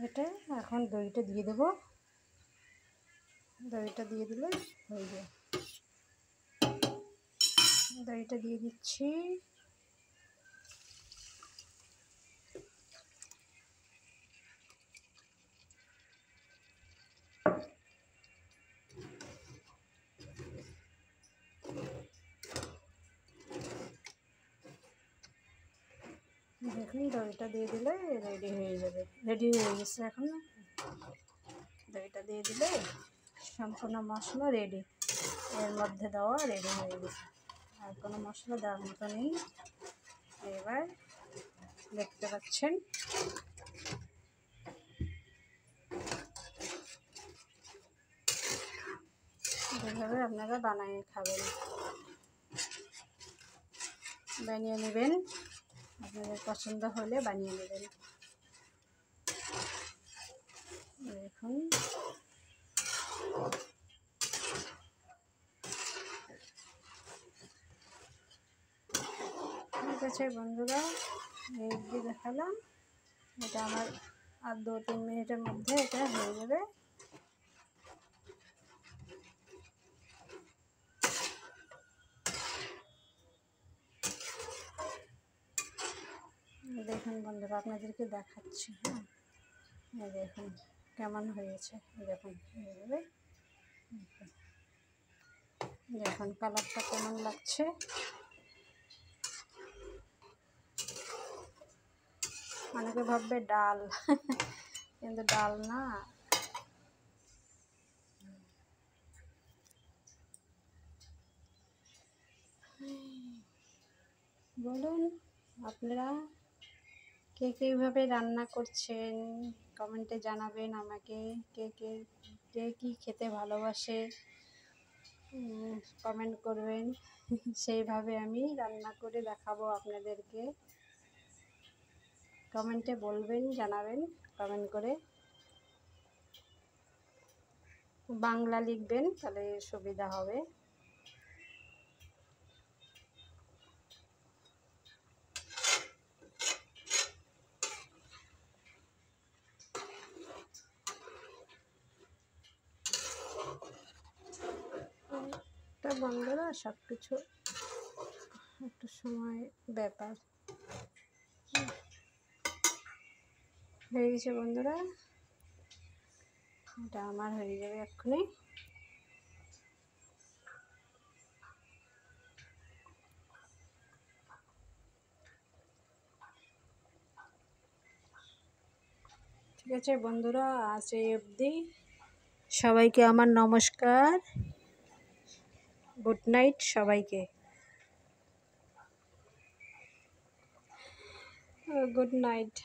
এটা এখন দইটা দিয়ে দেবো। দইটা দিয়ে দিলে হয়ে যায়। দইটা দিয়ে দিচ্ছি। দেখুন দইটা দিয়ে দিলে রেডি হয়ে যাবে। রেডি হয়ে গেছে। এখন দইটা দিয়ে দিলে সম্পূর্ণ মশলা রেডি। এর মধ্যে দেওয়া রেডি হয়ে গেছে, আর কোনো মশলা দেওয়ার মতো নেই। এবার দেখতে পাচ্ছেন এভাবে আপনারা বানিয়ে খাবেন, বানিয়ে নেবেন। আপনাদের পছন্দ হলে বানিয়ে নেবেন। দেখুন ঠিক আছে বন্ধুরা, এই অবধি দেখালাম। এটা আমার আর 2-3 মিনিটের মধ্যে এটা হয়ে যাবে। দেখুন বন্ধুরা, আপনাদেরকে দেখাচ্ছি। হ্যাঁ, দেখুন কেমন হয়েছে। দেখুন হয়ে যাবে। দেখুন কালারটা কেমন লাগছে। অনেকে ভাববে ডাল, কিন্তু ডাল না। বলুন আপনারা কে কীভাবে রান্না করছেন, কমেন্টে জানাবেন আমাকে। কে কী খেতে ভালোবাসে কমেন্ট করবেন। সেইভাবে আমি রান্না করে দেখাবো আপনাদেরকে। কমেন্টে বলবেন, জানাবেন কমেন্ট করে। বাংলা লিখবেন, তাহলে সুবিধা হবে। তা বন্ধুরা, সব কিছু একটা সময় ব্যাপার। হয়ে গেছে বন্ধুরা, এটা আমার হয়ে যাবে এক্ষুনি। ঠিক আছে বন্ধুরা, আজ এই অবধি। সবাইকে আমার নমস্কার, গুড নাইট সবাইকে। Good night.